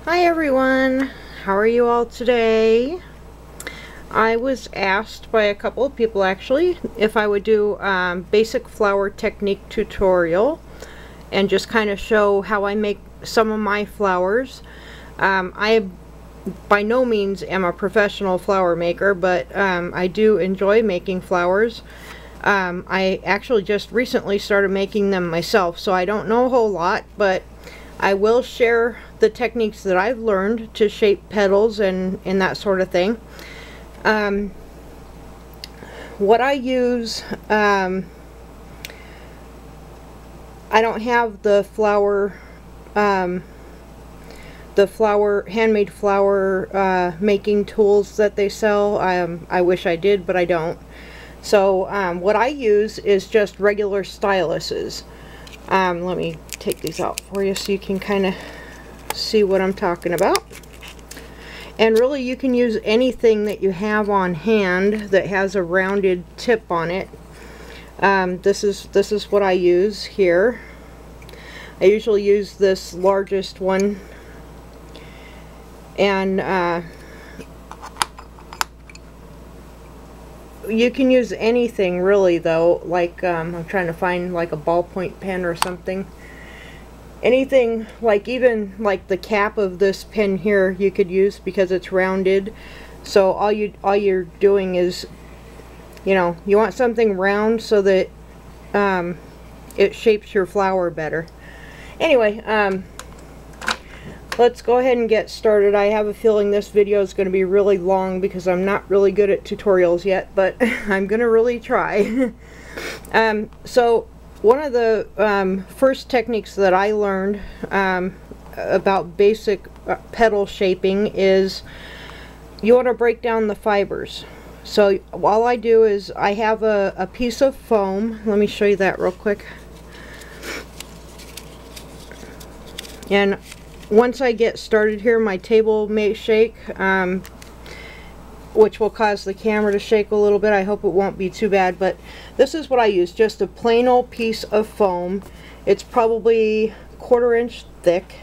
Hi everyone, how are you all today? I was asked by a couple of people actually if I would do basic flower technique tutorial and just kind of show how I make some of my flowers. I by no means am a professional flower maker, but I do enjoy making flowers. I actually just recently started making them myself, so I don't know a whole lot, but I will share the techniques that I've learned to shape petals and that sort of thing. What I use, I don't have the handmade flower making tools that they sell. I wish I did, but I don't. So what I use is just regular styluses. Let me take these out for you so you can kind of see what I'm talking about. And really you can use anything that you have on hand that has a rounded tip on it. This is what I use here. I usually use this largest one, and you can use anything really though, like I'm trying to find like a ballpoint pen or something. Anything, like even like the cap of this pen here you could use because it's rounded. So all you're doing is, you know, you want something round so that it shapes your flower better. Anyway, let's go ahead and get started. I have a feeling this video is going to be really long because I'm not really good at tutorials yet, but I'm going to really try. So one of the first techniques that I learned about basic petal shaping is you want to break down the fibers. So all I do is I have a piece of foam. Let me show you that real quick. And once I get started here, my table may shake, which will cause the camera to shake a little bit. I hope it won't be too bad, but this is what I use, just a plain old piece of foam. It's probably 1/4 inch thick.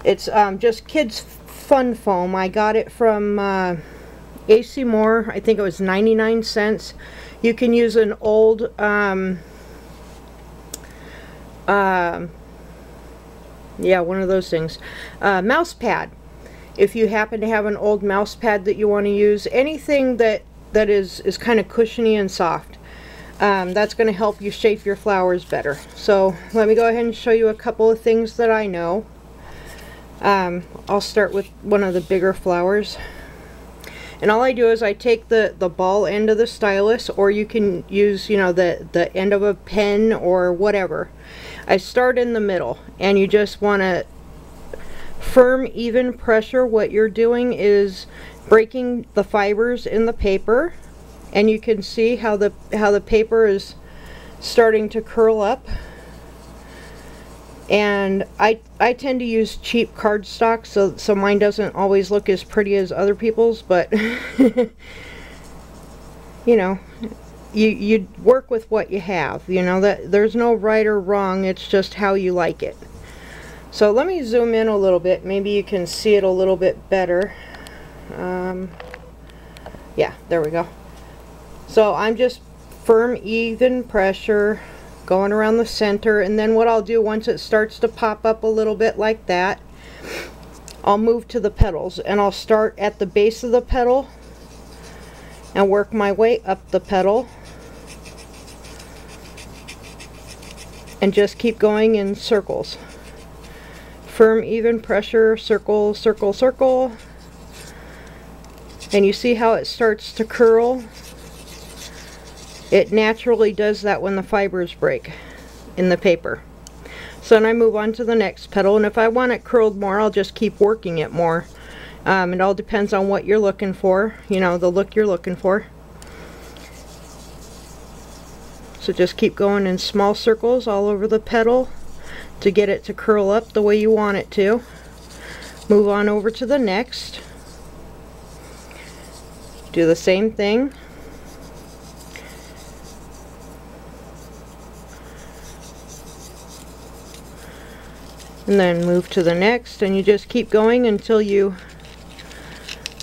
It's just kids fun foam. I got it from AC Moore. I think it was 99 cents. You can use an old yeah, one of those things, mouse pad. If you happen to have an old mouse pad that you want to use, anything that is kind of cushiony and soft, that's going to help you shape your flowers better. So let me go ahead and show you a couple of things that I know. I'll start with one of the bigger flowers, and all I do is I take the ball end of the stylus, or you can use, you know, the end of a pen or whatever. I start in the middle, and you just want to firm, even pressure. What you're doing is breaking the fibers in the paper, and you can see how the paper is starting to curl up. And I tend to use cheap cardstock, so mine doesn't always look as pretty as other people's, but you know, you work with what you have. You know, that there's no right or wrong, it's just how you like it. So let me zoom in a little bit, maybe you can see it a little bit better. Yeah, there we go. So I'm just firm, even pressure going around the center, and then what I'll do once it starts to pop up a little bit like that, I'll move to the petals, and I'll start at the base of the petal and work my way up the petal and just keep going in circles. Firm, even pressure, circle, circle, circle. And you see how it starts to curl? It naturally does that when the fibers break in the paper. So then I move on to the next petal, and if I want it curled more, I'll just keep working it more. It all depends on what you're looking for, you know, the look you're looking for. So just keep going in small circles all over the petal to get it to curl up the way you want it to. Move on over to the next. Do the same thing. and then move to the next, and you just keep going until you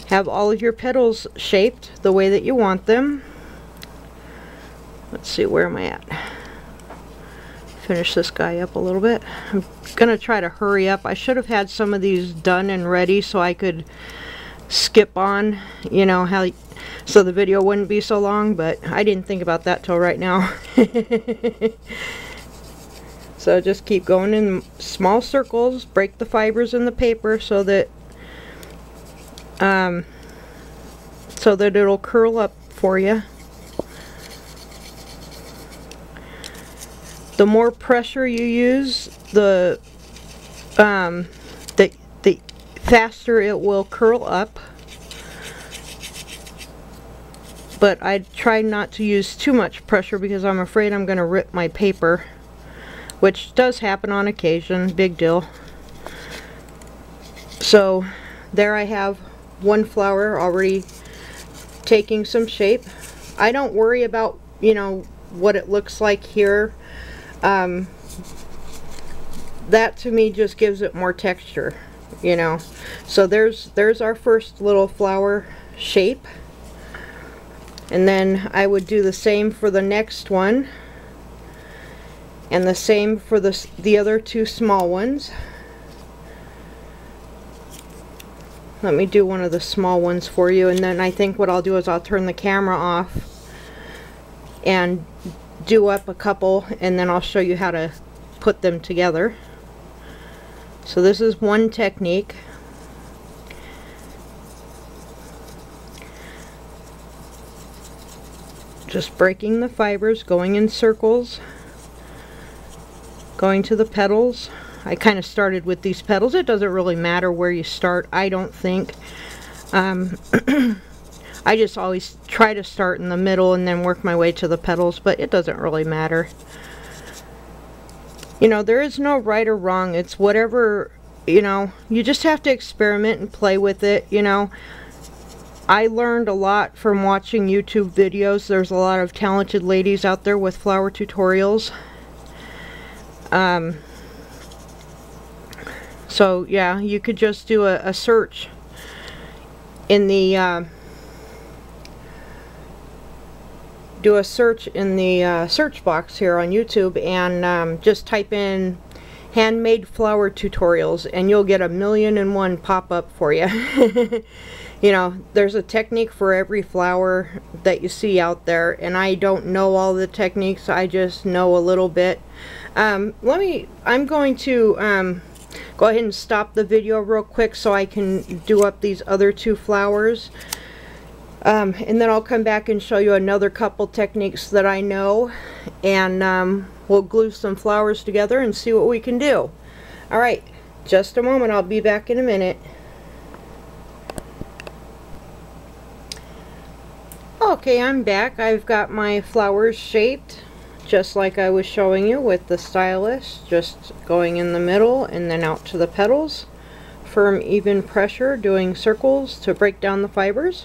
have all of your petals shaped the way that you want them. Let's see, where am I at? Finish this guy up a little bit. I'm gonna try to hurry up. I should have had some of these done and ready so I could skip on, you know, how, so the video wouldn't be so long, but I didn't think about that till right now. So just keep going in small circles, break the fibers in the paper so that it'll curl up for you. The more pressure you use, the faster it will curl up. But I try not to use too much pressure because I'm afraid I'm going to rip my paper, which does happen on occasion, big deal. So there I have one flower already taking some shape. I don't worry about, you know, what it looks like here. That to me just gives it more texture, you know. So there's our first little flower shape, and then I would do the same for the next one, and the same for the other two small ones. Let me do one of the small ones for you, and then I think what I'll do is I'll turn the camera off and do up a couple, and then I'll show you how to put them together. So this is one technique. Just breaking the fibers, going in circles, going to the petals. I kind of started with these petals. It doesn't really matter where you start, I don't think. I just always try to start in the middle and then work my way to the petals, but it doesn't really matter. You know, there is no right or wrong. It's whatever, you know, you just have to experiment and play with it, you know. I learned a lot from watching YouTube videos. There's a lot of talented ladies out there with flower tutorials. So yeah, you could just do a search in the search box here on YouTube, and just type in handmade flower tutorials, and you'll get 1,000,001 pop up for you. You know, there's a technique for every flower that you see out there, and I don't know all the techniques, I just know a little bit. I'm going to go ahead and stop the video real quick so I can do up these other two flowers. And then I'll come back and show you another couple techniques that I know, and we'll glue some flowers together and see what we can do. Alright, just a moment, I'll be back in a minute. Okay, I'm back. I've got my flowers shaped just like I was showing you with the stylus, just going in the middle and then out to the petals. Firm, even pressure, doing circles to break down the fibers.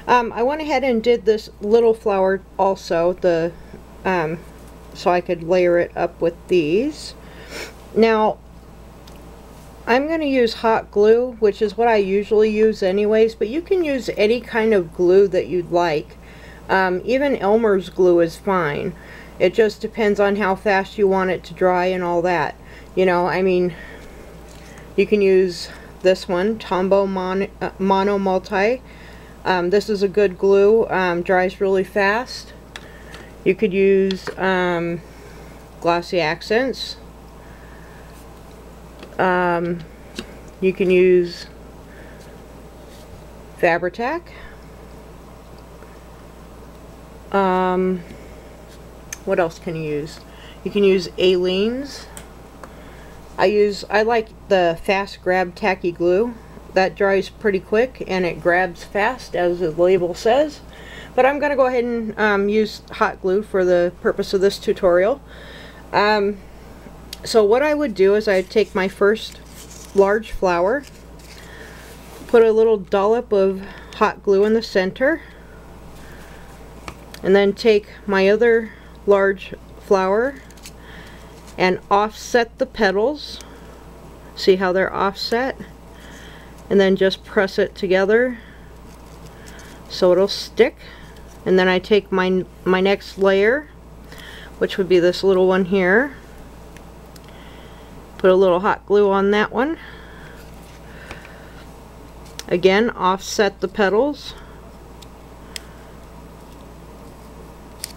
I went ahead and did this little flower also, so I could layer it up with these. Now, I'm going to use hot glue, which is what I usually use anyways, but you can use any kind of glue that you'd like. Even Elmer's glue is fine. It just depends on how fast you want it to dry and all that. You know, I mean, you can use this one, Tombow Mono Multi. This is a good glue, dries really fast. You could use Glossy Accents. You can use Fabri-Tac. What else can you use? You can use Aleene's. I like the Fast Grab Tacky Glue. That dries pretty quick and it grabs fast, as the label says. But I'm going to go ahead and use hot glue for the purpose of this tutorial. So what I would do is I'd take my first large flower, put a little dollop of hot glue in the center, and then take my other large flower and offset the petals See how they're offset? And then just press it together so it'll stick. And then I take my next layer, which would be this little one here, put a little hot glue on that one. Again, offset the petals.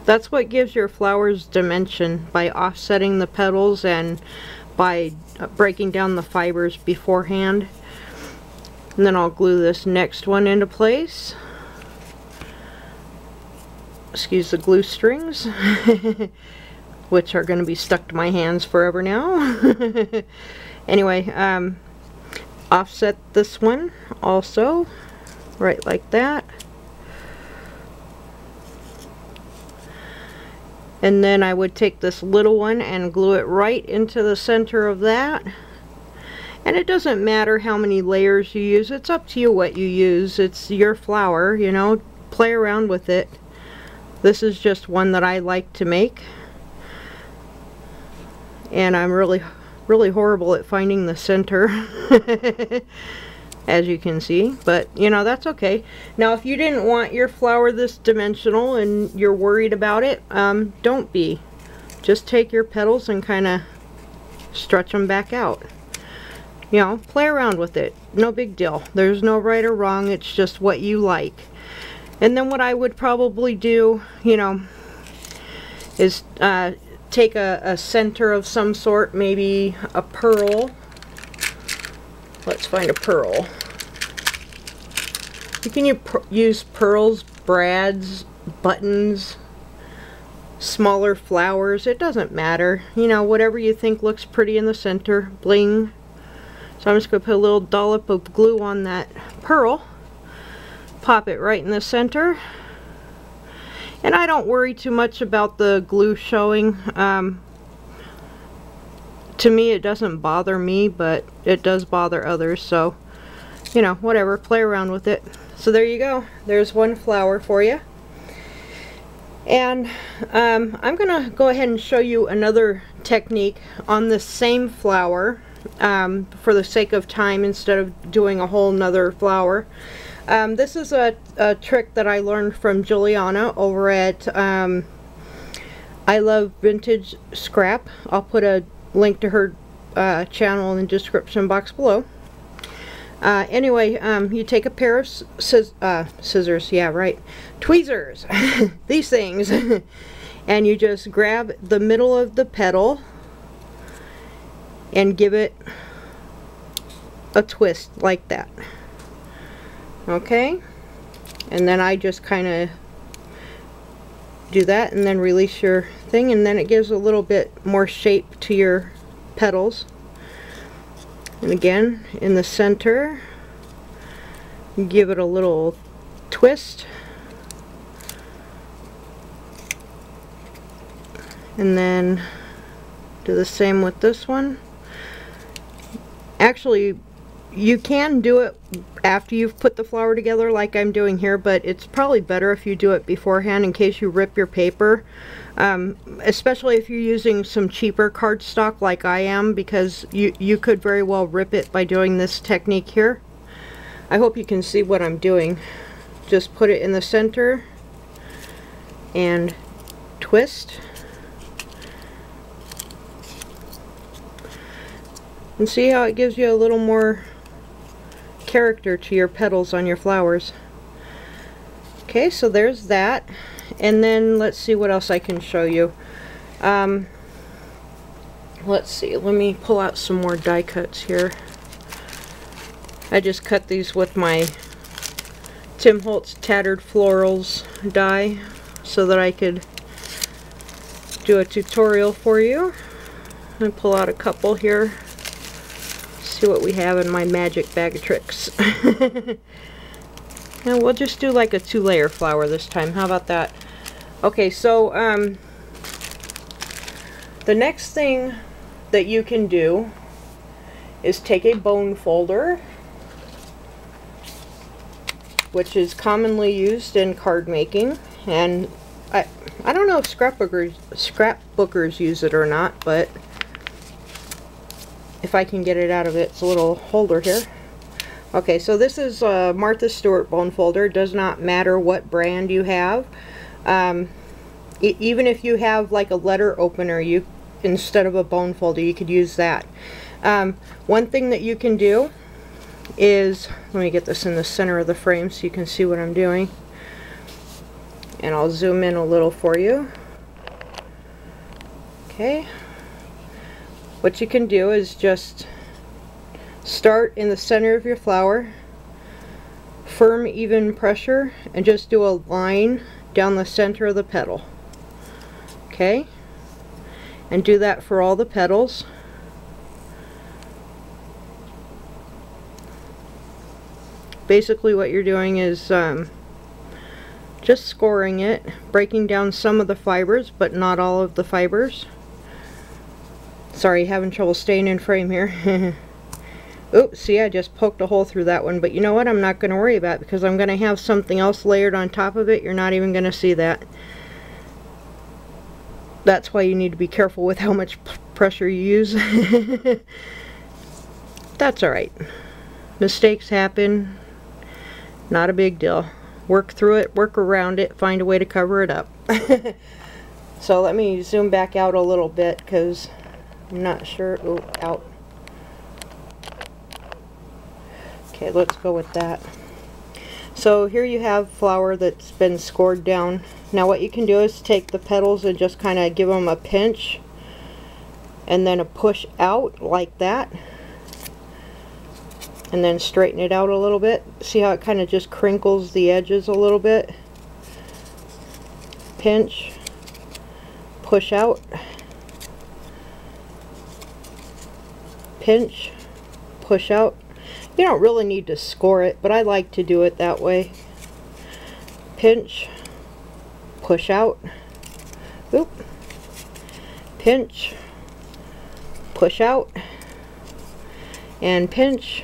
That's what gives your flowers dimension, by offsetting the petals and by breaking down the fibers beforehand. And then I'll glue this next one into place. Excuse the glue strings, which are going to be stuck to my hands forever now. Anyway, offset this one also, right like that. And then I would take this little one and glue it right into the center of that. And it doesn't matter how many layers you use, it's up to you what you use. It's your flower, you know, play around with it. This is just one that I like to make. And I'm really horrible at finding the center, as you can see, but you know, that's okay. Now if you didn't want your flower this dimensional and you're worried about it, don't be. Just take your petals and kind of stretch them back out. You know, play around with it. No big deal. There's no right or wrong, it's just what you like. And then what I would probably do, you know, is take a center of some sort, maybe a pearl. Let's find a pearl. You can use pearls, brads, buttons, smaller flowers. It doesn't matter. You know, whatever you think looks pretty in the center. Bling. So I'm just going to put a little dollop of glue on that pearl. Pop it right in the center. And I don't worry too much about the glue showing. To me it doesn't bother me, but it does bother others, so you know, whatever, play around with it. So there you go, there's one flower for you. And I'm gonna go ahead and show you another technique on the same flower, for the sake of time, instead of doing a whole nother flower. This is a trick that I learned from Juliana over at I Love Vintage Scrap. I'll put a link to her channel in the description box below. Anyway, you take a pair of scissors, yeah right, tweezers, these things, and you just grab the middle of the petal and give it a twist like that. Okay, and then I just kind of do that and then release your thing, and then it gives a little bit more shape to your petals. And again, in the center, give it a little twist, and then do the same with this one. Actually, you can do it after you've put the flower together like I'm doing here, but it's probably better if you do it beforehand in case you rip your paper, especially if you're using some cheaper cardstock like I am, because you could very well rip it by doing this technique here. I hope you can see what I'm doing. Just put it in the center and twist. And see how it gives you a little more character to your petals on your flowers. Okay, so there's that. And then let's see what else I can show you. Let's see, let me pull out some more die cuts here. I just cut these with my Tim Holtz Tattered Florals die so that I could do a tutorial for you. I'm going to pull out a couple here. See what we have in my magic bag of tricks. And we'll just do like a 2-layer flower this time. How about that? Okay, so the next thing that you can do is take a bone folder, which is commonly used in card making, and I don't know if scrapbookers use it or not, but if I can get it out of its little holder here. Okay, so this is Martha Stewart bone folder. It does not matter what brand you have. Even if you have like a letter opener, you instead of a bone folder, you could use that. One thing that you can do is, let me get this in the center of the frame so you can see what I'm doing. And I'll zoom in a little for you. Okay. What you can do is just start in the center of your flower, firm even pressure, and just do a line down the center of the petal. Okay? And do that for all the petals. Basically what you're doing is just scoring it, breaking down some of the fibers, but not all of the fibers. Sorry, having trouble staying in frame here. Oops, see, I just poked a hole through that one, but you know what? I'm not going to worry about it because I'm going to have something else layered on top of it. You're not even going to see that. That's why you need to be careful with how much pressure you use. That's alright. Mistakes happen. Not a big deal. Work through it, work around it, find a way to cover it up. So let me zoom back out a little bit because I'm not sure. Oh, out. Okay, let's go with that. So here you have flower that's been scored down. Now what you can do is take the petals and just kind of give them a pinch and then a push out like that. And then straighten it out a little bit. See how it kind of just crinkles the edges a little bit? Pinch, push out, pinch, push out. You don't really need to score it, but I like to do it that way. Pinch, push out, oop, pinch, push out, and pinch,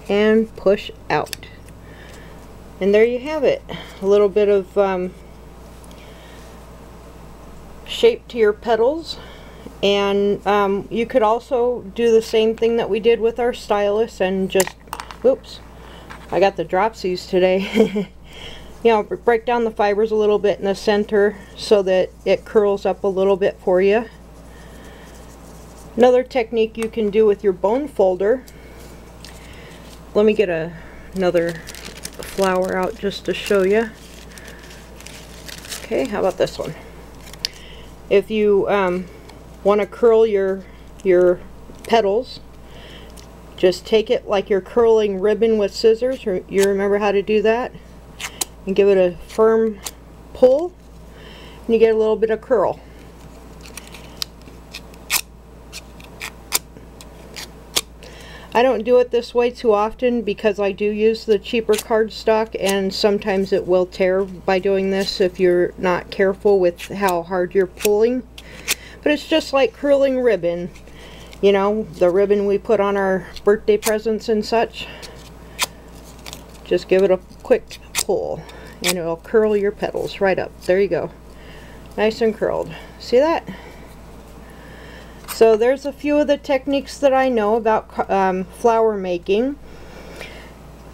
and push out. And there you have it. A little bit of shape to your petals. And you could also do the same thing that we did with our stylus and just, oops, I got the dropsies today. You know, break down the fibers a little bit in the center so that it curls up a little bit for you. Another technique you can do with your bone folder, let me get another flower out just to show you. Okay, how about this one? If you want to curl your petals, just take it like you're curling ribbon with scissors. You remember how to do that? And give it a firm pull, and you get a little bit of curl. I don't do it this way too often because I do use the cheaper cardstock, and sometimes it will tear by doing this if you're not careful with how hard you're pulling. But it's just like curling ribbon. You know, the ribbon we put on our birthday presents and such. Just give it a quick pull and it'll curl your petals right up. There you go. Nice and curled. See that? So there's a few of the techniques that I know about flower making.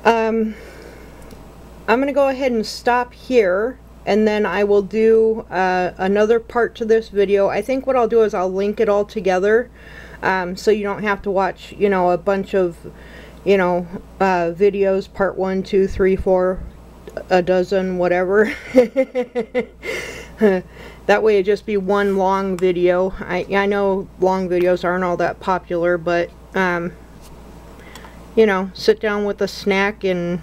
I'm going to go ahead and stop here, and then I will do another part to this video. I think what I'll do is I'll link it all together, so you don't have to watch, you know, a bunch of, you know, videos, part 1, 2, 3, 4, a dozen, whatever. That way it'd just be one long video. I know long videos aren't all that popular, but you know, sit down with a snack and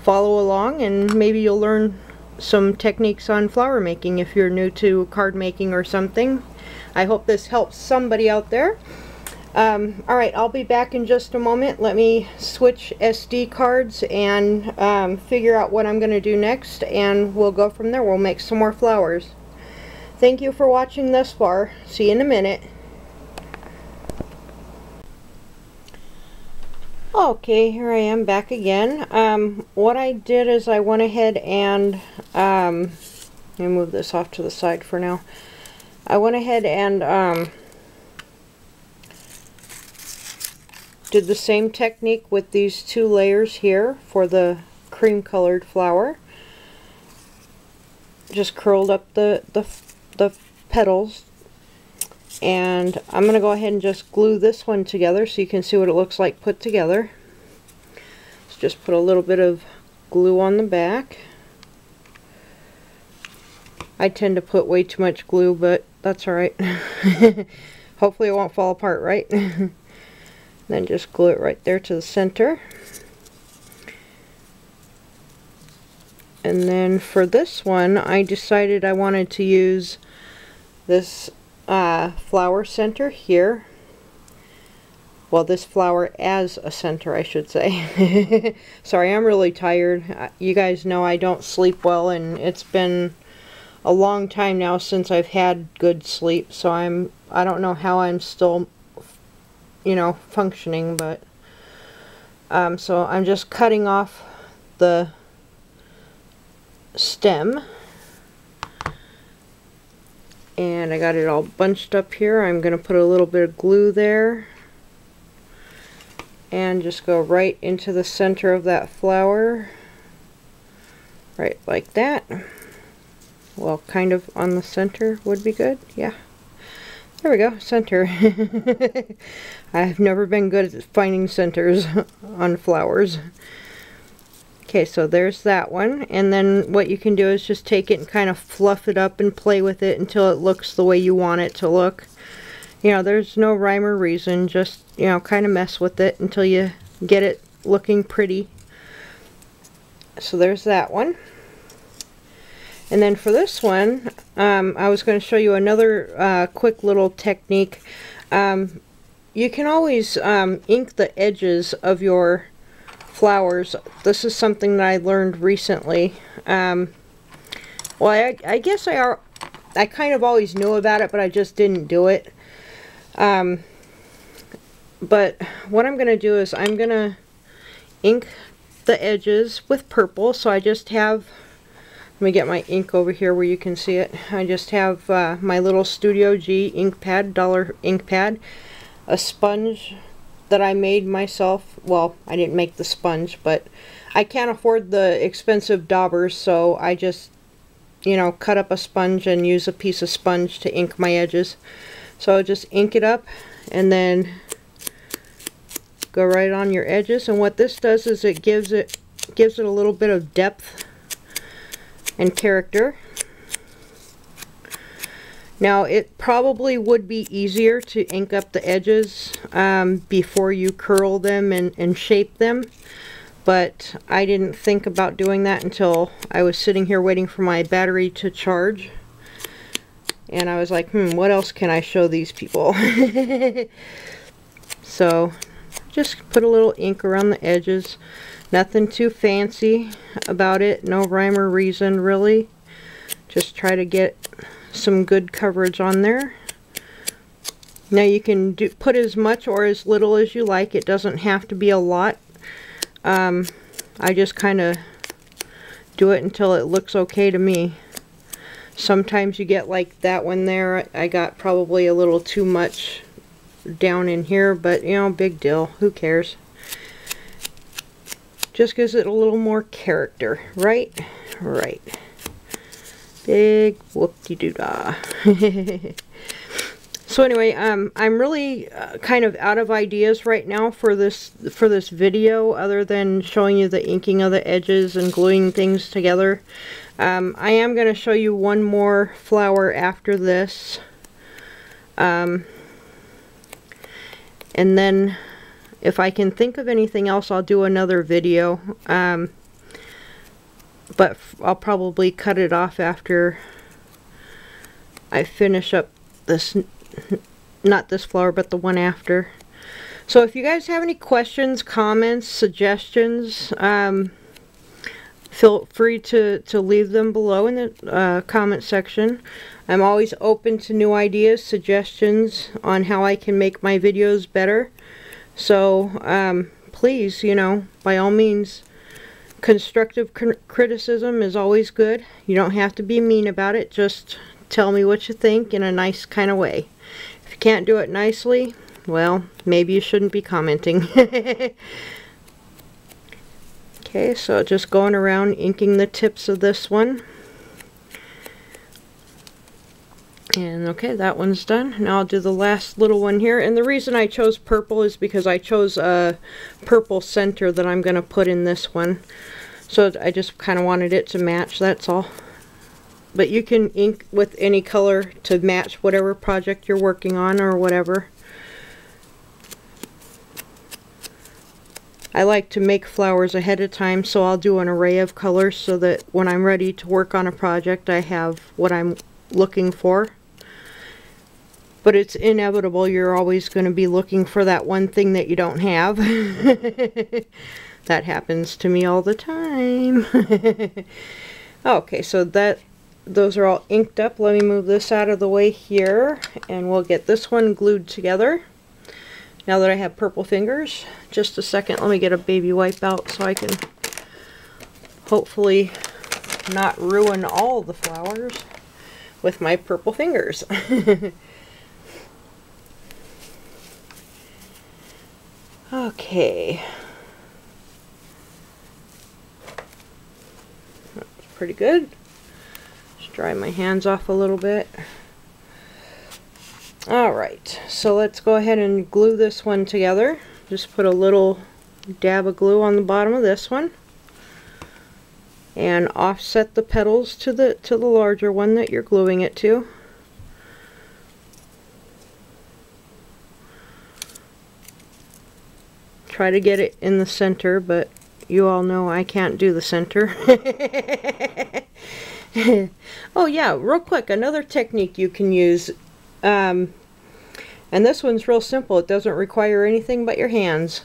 follow along, and maybe you'll learn some techniques on flower making if you're new to card making or something. I hope this helps somebody out there. Alright, I'll be back in just a moment. Let me switch SD cards and figure out what I'm going to do next, and we'll go from there. We'll make some more flowers. Thank you for watching thus far. See you in a minute. Okay, here I am back again. What I did is I went ahead and let me move this off to the side for now. I went ahead and did the same technique with these 2 layers here for the cream colored flower. Just curled up the petals, and I'm going to go ahead and just glue this one together so you can see what it looks like put together. So just put a little bit of glue on the back. I tend to put way too much glue, but that's alright. Hopefully it won't fall apart, right? Then just glue it right there to the center. And then for this one, I decided I wanted to use this flower center here. Well, this flower as a center, I should say. Sorry, I'm really tired. You guys know I don't sleep well, and it's been a long time now since I've had good sleep, so I don't know how I'm still, you know, functioning, but so I'm just cutting off the stem, and I got it all bunched up here. I'm going to put a little bit of glue there and just go right into the center of that flower, right like that. Well, kind of on the center would be good. Yeah, there we go, center. I've never been good at finding centers on flowers. Okay, so there's that one, and then what you can do is just take it and kind of fluff it up and play with it until it looks the way you want it to look. You know, there's no rhyme or reason, just, you know, kind of mess with it until you get it looking pretty. So there's that one. And then for this one, I was going to show you another quick little technique. You can always ink the edges of your flowers. This is something that I learned recently. Well, I guess I kind of always knew about it, but I just didn't do it. But what I'm going to do is I'm going to ink the edges with purple. So I just have, let me get my ink over here where you can see it. I just have my little Studio G ink pad, dollar ink pad, a sponge that I made myself. Well, I didn't make the sponge, but I can't afford the expensive daubers, so I just, you know, cut up a sponge and use a piece of sponge to ink my edges. So I'll just ink it up and then go right on your edges, and what this does is it gives it a little bit of depth and character. Now, it probably would be easier to ink up the edges before you curl them and shape them, but I didn't think about doing that until I was sitting here waiting for my battery to charge, and I was like, what else can I show these people? So just put a little ink around the edges. Nothing too fancy about it, no rhyme or reason really. Just try to get some good coverage on there. Now you can put as much or as little as you like. It doesn't have to be a lot. I just kind of do it until it looks okay to me. Sometimes you get like that one there. I got probably a little too much down in here, but you know, big deal. Who cares? Just gives it a little more character, right? Right. Big whoop-de-doo-dah. So anyway, I'm really kind of out of ideas right now for this video, other than showing you the inking of the edges and gluing things together. I am going to show you one more flower after this, and then if I can think of anything else, I'll do another video. But I'll probably cut it off after I finish up this, not this flower, but the one after. So if you guys have any questions, comments, suggestions, feel free to leave them below in the comment section. I'm always open to new ideas, suggestions on how I can make my videos better. So please, you know, by all means, constructive criticism is always good. You don't have to be mean about it. Just tell me what you think in a nice kind of way. If you can't do it nicely, well, maybe you shouldn't be commenting. Okay, so just going around inking the tips of this one. And okay, that one's done. Now I'll do the last little one here. And the reason I chose purple is because I chose a purple center that I'm going to put in this one. So I just kind of wanted it to match, that's all. But you can ink with any color to match whatever project you're working on or whatever. I like to make flowers ahead of time, so I'll do an array of colors so that when I'm ready to work on a project I have what I'm looking for. But it's inevitable, you're always going to be looking for that one thing that you don't have. That happens to me all the time. Okay, so those are all inked up. Let me move this out of the way here, and we'll get this one glued together. Now that I have purple fingers, just a second, let me get a baby wipe out so I can hopefully not ruin all the flowers with my purple fingers. Okay. That's pretty good. Just dry my hands off a little bit. Alright, so let's go ahead and glue this one together. Just put a little dab of glue on the bottom of this one. And offset the petals to the larger one that you're gluing it to. Try to get it in the center, but you all know I can't do the center. Oh yeah, real quick, another technique you can use, and this one's real simple. It doesn't require anything but your hands.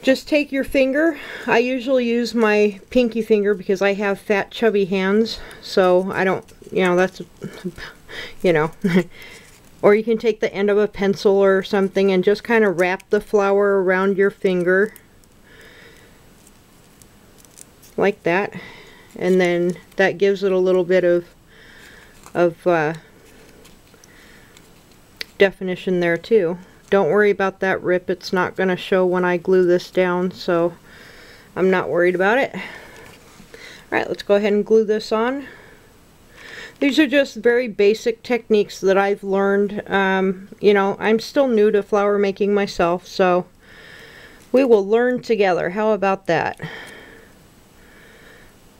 Just take your finger. I usually use my pinky finger because I have fat, chubby hands, so I don't, you know, that's, you know. Or you can take the end of a pencil or something and just kind of wrap the flower around your finger. Like that. And then that gives it a little bit of definition there too. Don't worry about that rip. It's not going to show when I glue this down, so I'm not worried about it. Alright, let's go ahead and glue this on. These are just very basic techniques that I've learned. You know, I'm still new to flower making myself, so we will learn together. How about that?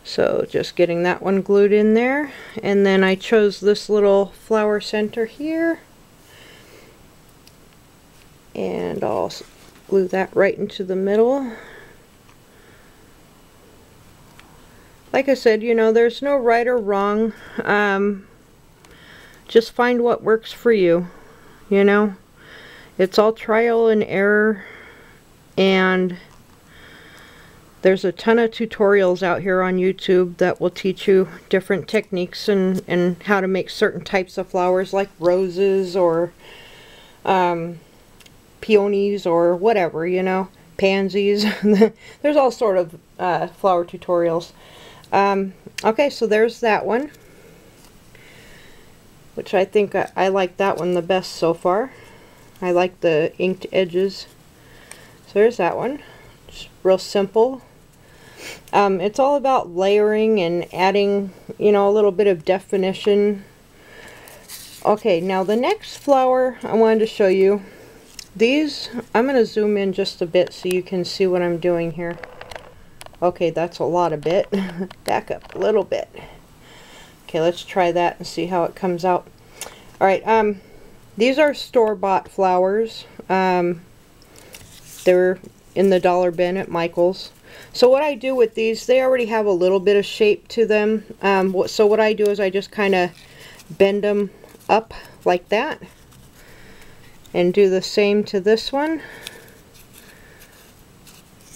So just getting that one glued in there, and then I chose this little flower center here, and I'll glue that right into the middle. Like I said, you know, there's no right or wrong. Just find what works for you, you know. It's all trial and error, and there's a ton of tutorials out here on YouTube that will teach you different techniques and how to make certain types of flowers, like roses or peonies or whatever, you know, pansies. There's all sort of flower tutorials. Okay, so there's that one, which I think I like that one the best so far. I like the inked edges. So there's that one. Just real simple. It's all about layering and adding, you know, a little bit of definition. Okay, now the next flower I wanted to show you. These, I'm going to zoom in just a bit so you can see what I'm doing here. Okay, that's a lot of bit. Back up a little bit. Okay, let's try that and see how it comes out. Alright, these are store-bought flowers. They're in the dollar bin at Michael's. So what I do with these, they already have a little bit of shape to them. So what I do is I just kind of bend them up like that. And do the same to this one.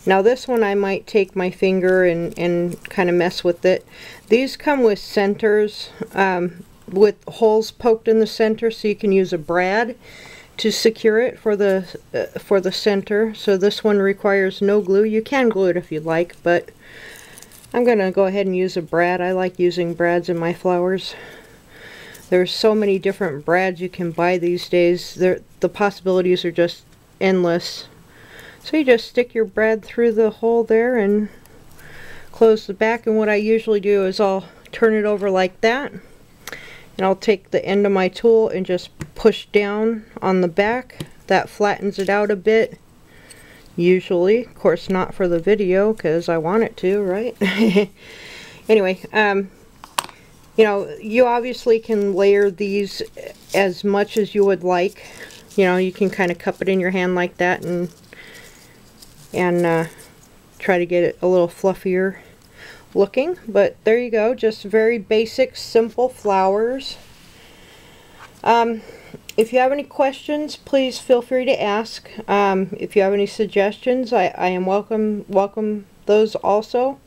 Now this one I might take my finger and kind of mess with it. These come with centers with holes poked in the center, so you can use a brad to secure it for the center. So this one requires no glue. You can glue it if you'd like, but I'm going to go ahead and use a brad. I like using brads in my flowers. There's so many different brads you can buy these days. The possibilities are just endless. So you just stick your brad through the hole there and close the back, and what I usually do is I'll turn it over like that, and I'll take the end of my tool and just push down on the back. That flattens it out a bit. Usually, of course not for the video because I want it to, right? Anyway, you know, you obviously can layer these as much as you would like. You know, you can kind of cup it in your hand like that and try to get it a little fluffier looking. But there you go, just very basic, simple flowers. If you have any questions, please feel free to ask. If you have any suggestions, I am welcome those also.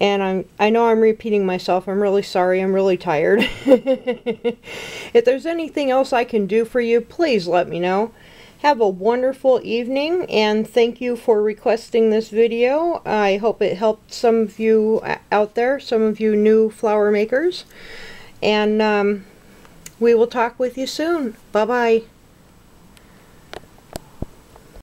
And I know I'm repeating myself. I'm really sorry. I'm really tired. If there's anything else I can do for you, please let me know. Have a wonderful evening, and thank you for requesting this video. I hope it helped some of you out there, some of you new flower makers. And we will talk with you soon. Bye-bye.